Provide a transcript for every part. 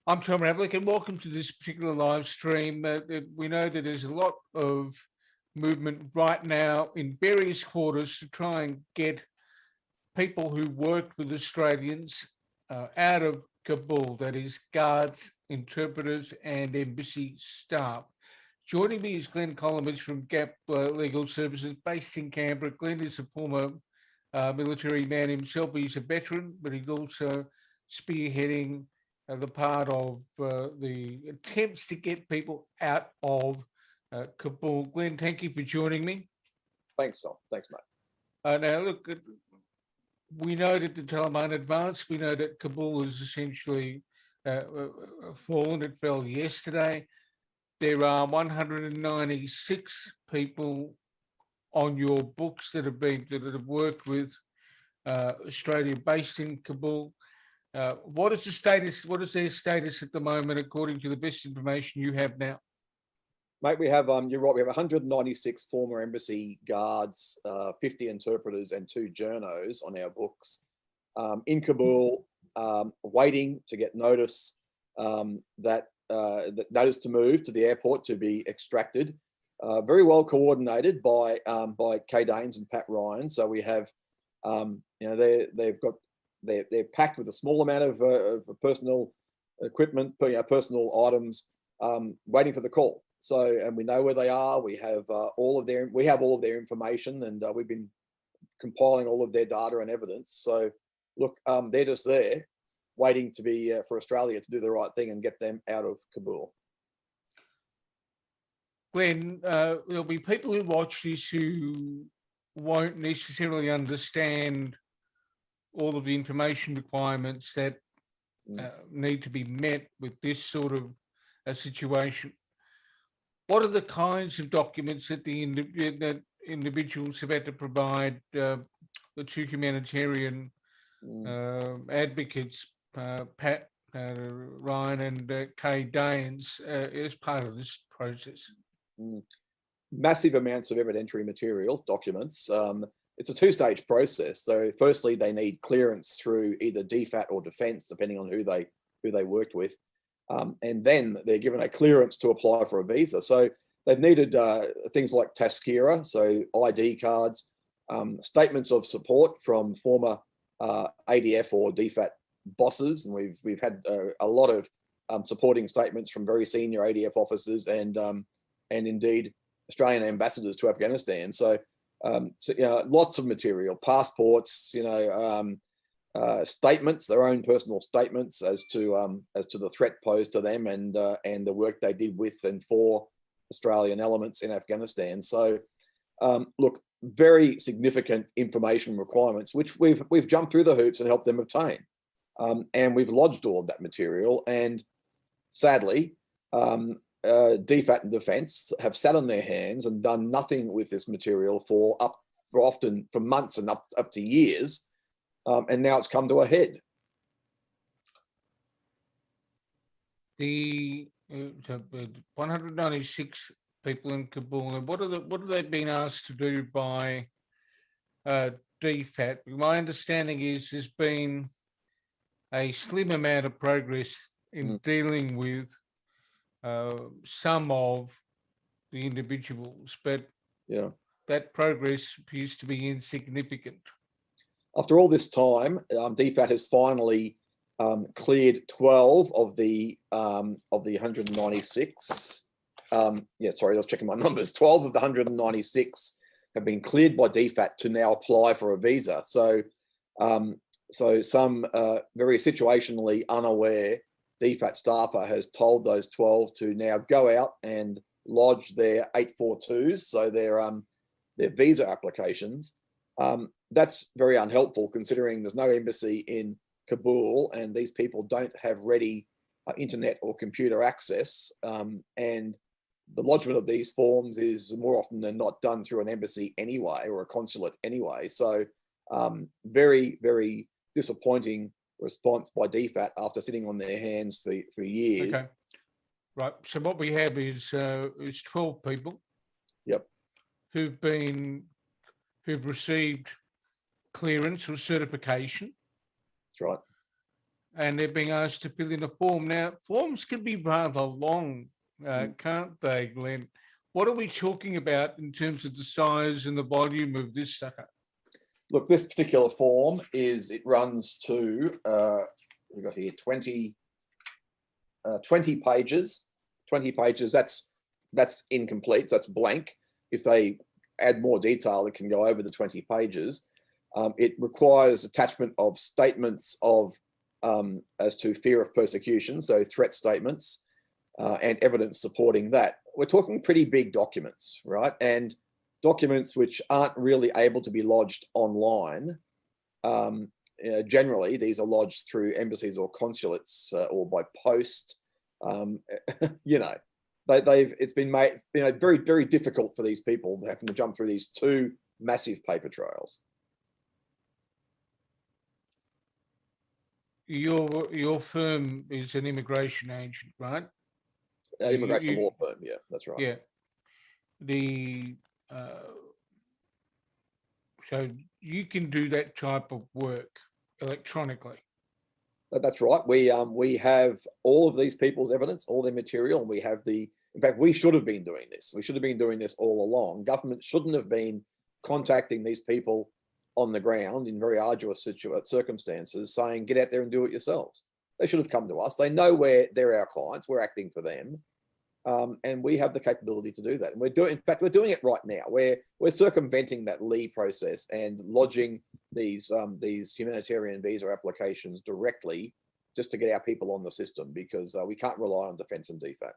I'm Tom Ravlic, and welcome to this particular live stream. We know that there's a lot of movement right now in various quarters to try and get people who worked with Australians out of Kabul, that is guards, interpreters and embassy staff. Joining me is Glenn Kolomeitz from Gap Legal Services based in Canberra. Glenn is a former military man himself. He's a veteran, but he's also spearheading the part of the attempts to get people out of Kabul. Glenn, thank you for joining me. Thanks, Tom. Thanks, mate. Now, look, we know that the Taliban advanced. We know that Kabul has essentially fallen. It fell yesterday. There are 196 people on your books that have worked with Australia based in Kabul. What is the status? What is their status at the moment, according to the best information you have now? Mate, we have, you're right, we have 196 former embassy guards, 50 interpreters and 2 journos on our books in Kabul, waiting to get notice that notice to move to the airport to be extracted. Very well coordinated by Kay Danes and Pat Ryan. So we have, they're packed with a small amount of personal equipment, personal items, waiting for the call. So, and we know where they are. We have all of their information, and we've been compiling all of their data and evidence. So, look, they're just there, waiting to be for Australia to do the right thing and get them out of Kabul. Glenn, there'll be people who watch this who won't necessarily understand all of the information requirements that need to be met with this sort of a situation. What are the kinds of documents that that individuals have had to provide the 2 humanitarian advocates, Pat Ryan and Kay Danes, as part of this process? Massive amounts of evidentiary material, documents. It's a 2-stage process. So firstly, they need clearance through either DFAT or defence, depending on who they worked with. And then they're given a clearance to apply for a visa. So they've needed things like Tazkira, so ID cards, statements of support from former ADF or DFAT bosses. And we've had a lot of supporting statements from very senior ADF officers and indeed Australian ambassadors to Afghanistan. So lots of material, passports, statements, their own personal statements as to the threat posed to them and the work they did with and for Australian elements in Afghanistan. So, look, very significant information requirements, which we've jumped through the hoops and helped them obtain, and we've lodged all of that material. And sadly, DFAT and Defence have sat on their hands and done nothing with this material for often for months and up to years. And now it's come to a head. The 196 people in Kabul, and what have they been asked to do by DFAT? My understanding is there's been a slim amount of progress in dealing with some of the individuals, but that progress appears to be insignificant. After all this time, DFAT has finally cleared 12 of the 196. Sorry, I was checking my numbers. 12 of the 196 have been cleared by DFAT to now apply for a visa. So, some very situationally unaware DFAT staffer has told those 12 to now go out and lodge their 842s, so their visa applications. That's very unhelpful, considering there's no embassy in Kabul and these people don't have ready internet or computer access. And the lodgement of these forms is more often than not done through an embassy anyway, or a consulate anyway. So very, very disappointing response by DFAT after sitting on their hands for years. Okay. Right. So what we have is 12 people. Yep. Who've received clearance or certification. That's right. and they're being asked to fill in a form. Now, forms can be rather long, can't they, Glenn? What are we talking about in terms of the size and the volume of this sucker? Look, this particular form it runs to, we've got here 20 pages. 20 pages, that's incomplete, so that's blank. If they add more detail, it can go over the 20 pages. It requires attachment of statements of as to fear of persecution, so threat statements, and evidence supporting that. We're talking pretty big documents, right? And documents which aren't really able to be lodged online. Generally, these are lodged through embassies or consulates or by post. It's been very, very difficult for these people having to jump through these two massive paper trails. Your firm is an immigration agent, right? Immigration law firm, yeah, that's right. Yeah. So you can do that type of work electronically. That's right. We have all of these people's evidence, all their material, and we have in fact, we should have been doing this. We should have been doing this all along. Government shouldn't have been contacting these people on the ground in very arduous circumstances saying, get out there and do it yourselves. They should have come to us. They know they're our clients. We're acting for them. And we have the capability to do that. And we're doing it right now. We're circumventing that Lee process and lodging these humanitarian visa applications directly just to get our people on the system, because we can't rely on defence and DFAT.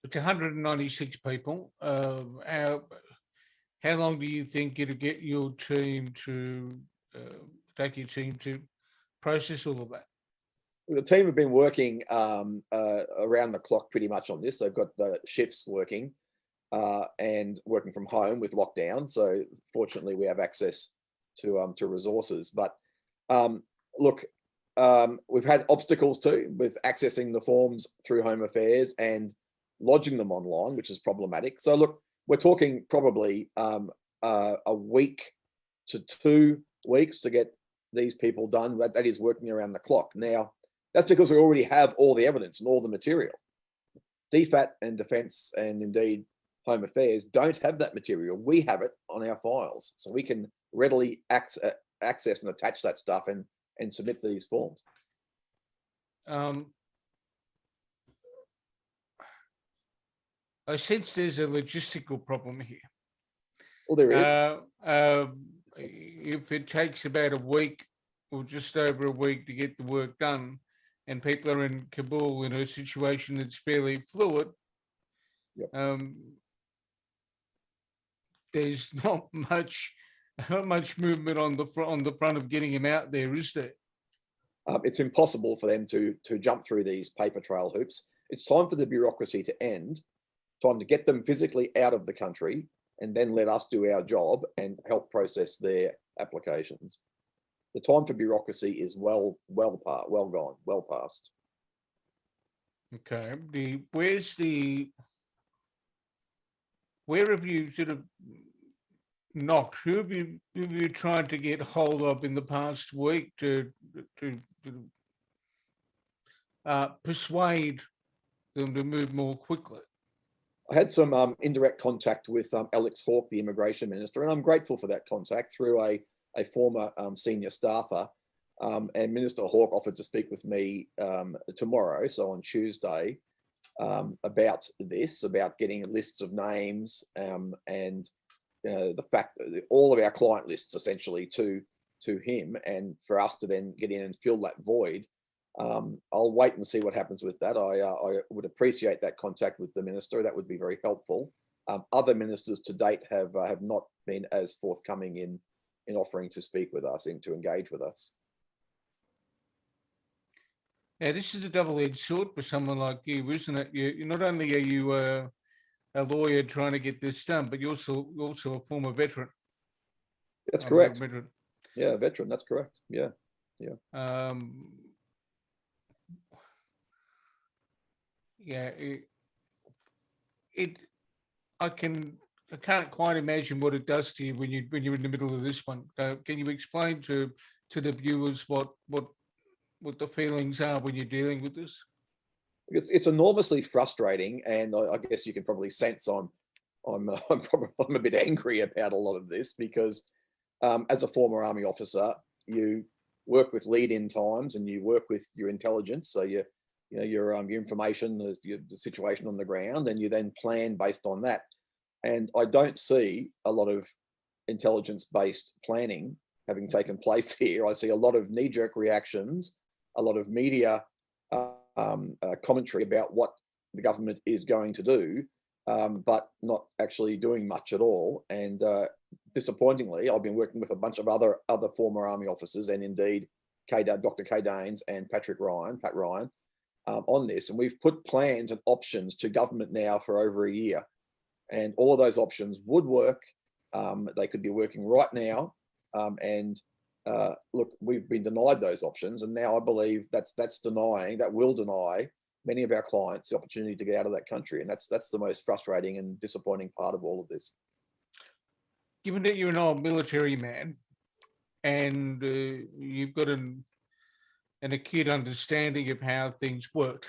It's 196 people. How long do you think it'll get your team to process all of that? The team have been working around the clock pretty much on this. They've got the shifts working and working from home with lockdown. So fortunately, we have access to resources. But look, we've had obstacles too with accessing the forms through Home Affairs and lodging them online, which is problematic. So look, we're talking probably a week to 2 weeks to get these people done. That is working around the clock. Now, that's because we already have all the evidence and all the material. DFAT and Defence and indeed Home Affairs don't have that material. We have it on our files, so we can readily access and attach that stuff and submit these forms. I sense there's a logistical problem here. Well, there is. If it takes about a week or just over a week to get the work done, and people are in Kabul in a situation that's fairly fluid, yep. There's not much movement on the front of getting him out there, is there? It's impossible for them to jump through these paper trail hoops. It's time for the bureaucracy to end, time to get them physically out of the country, and then let us do our job and help process their applications. The time for bureaucracy is well gone, well past. Okay. Where have you sort of knocked? Who have you tried to get hold of in the past week to persuade them to move more quickly? I had some indirect contact with Alex Hawke, the immigration minister, and I'm grateful for that contact through a former senior staffer. And Minister Hawke offered to speak with me tomorrow, so on Tuesday, about this, about getting lists of names and the fact that all of our client lists essentially to him, and for us to then get in and fill that void. I'll wait and see what happens with that. I would appreciate that contact with the minister. That would be very helpful. Other ministers to date have not been as forthcoming in offering to speak with us and to engage with us. Yeah, this is a double-edged sword for someone like you, isn't it? You not only are you a lawyer trying to get this done, but you're also a former veteran. That's correct. Veteran. Yeah, veteran. That's correct. Yeah. Yeah. I can't quite imagine what it does to you when you're in the middle of this one. Can you explain to the viewers what what the feelings are when you're dealing with this? It's enormously frustrating, and I guess you can probably sense I'm a bit angry about a lot of this because as a former army officer, you work with lead-in times and you work with your intelligence, so your information, the situation on the ground, and you then plan based on that. And I don't see a lot of intelligence-based planning having taken place here. I see a lot of knee-jerk reactions, a lot of media commentary about what the government is going to do, but not actually doing much at all. And disappointingly, I've been working with a bunch of other former army officers, and indeed Dr. Kay Danes and Pat Ryan, on this. And we've put plans and options to government now for over a year. And all of those options would work. They could be working right now. Look, we've been denied those options. And now I believe that will deny many of our clients the opportunity to get out of that country. And that's the most frustrating and disappointing part of all of this. Given that you're an old military man and you've got an acute understanding of how things work,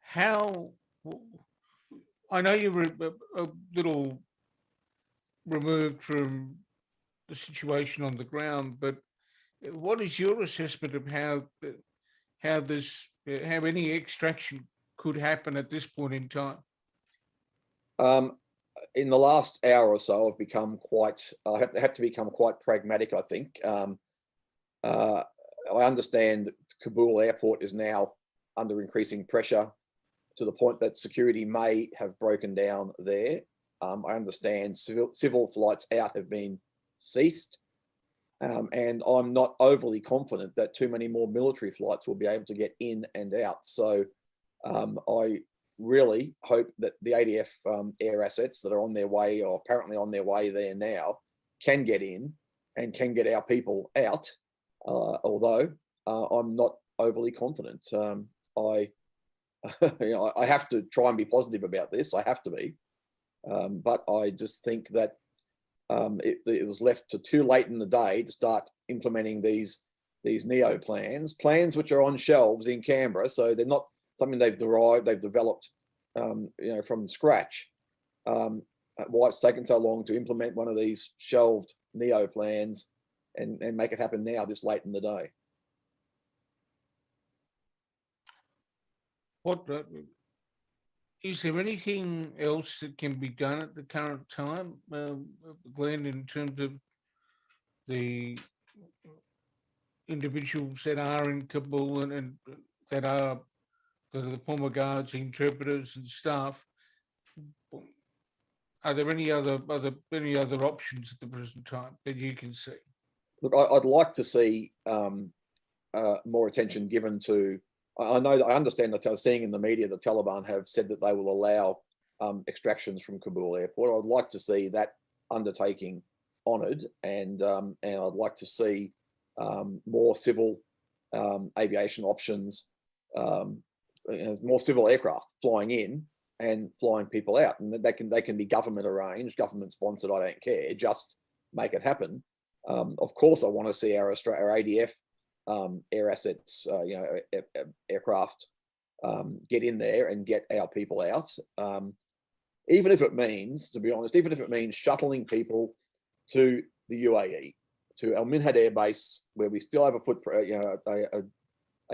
how, I know you're a little removed from the situation on the ground, but what is your assessment of how any extraction could happen at this point in time? In the last hour or so, I've become I have to become quite pragmatic, I think. I understand Kabul airport is now under increasing pressure to the point that security may have broken down there. I understand civil flights out have been ceased. And I'm not overly confident that too many more military flights will be able to get in and out. So I really hope that the ADF air assets that are on their way, or apparently on their way there now, can get in and can get our people out, although I'm not overly confident. I have to try and be positive about this. I have to be. But I just think that it was left to too late in the day to start implementing these NEO plans which are on shelves in Canberra. So they're not something they've developed, from scratch. Why it's taken so long to implement one of these shelved NEO plans and make it happen now this late in the day. What is there anything else that can be done at the current time, Glenn, in terms of the individuals that are in Kabul and that are the former guards, interpreters, and staff? Are there any other options at the present time that you can see? Look, I'd like to see more attention given to. I understand that I was seeing in the media the Taliban have said that they will allow extractions from Kabul airport. I'd like to see that undertaking honoured, and I'd like to see more civil aviation options, more civil aircraft flying in and flying people out, and they can be government arranged, government sponsored. I don't care. Just make it happen. Of course, I want to see our ADF air assets, aircraft get in there and get our people out. Even if it means, to be honest, shuttling people to the UAE, to Al Minhad Air Base, where we still have a footprint, a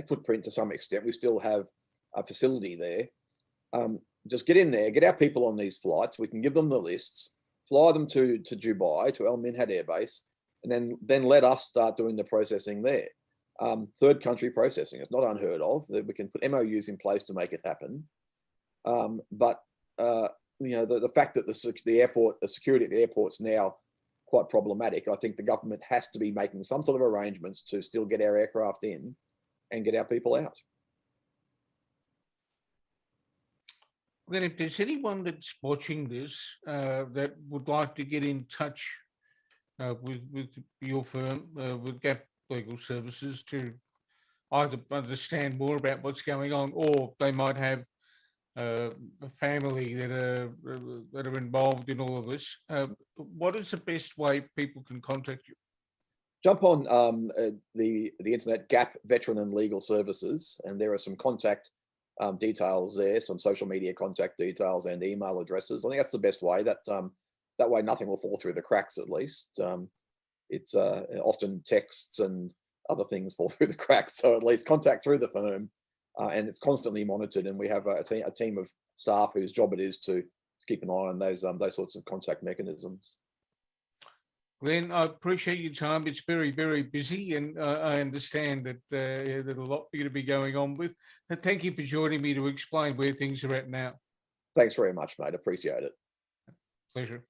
footprint to some extent. We still have a facility there. Just get in there, get our people on these flights. We can give them the lists, fly them to Dubai, to Al Minhad Air Base, and then let us start doing the processing there. Third country processing is not unheard of. We can put MOUs in place to make it happen. But the fact that the security at the airport's now quite problematic. I think the government has to be making some sort of arrangements to still get our aircraft in and get our people out. Then if there's anyone that's watching this that would like to get in touch with your firm, with Gap Legal Services, to either understand more about what's going on, or they might have a family that are involved in all of this, what is the best way people can contact you? jump on the internet, Gap Veteran and Legal Services, and there are some contact details there, some social media contact details and email addresses. I think that's the best way. That way nothing will fall through the cracks. At least it's often texts and other things fall through the cracks. So at least contact through the firm, and it's constantly monitored. And we have a team of staff whose job it is to keep an eye on those sorts of contact mechanisms. Glenn, I appreciate your time. It's very, very busy, and I understand that there's a lot for you to be going on with. But thank you for joining me to explain where things are at now. Thanks very much, mate. Appreciate it. Pleasure.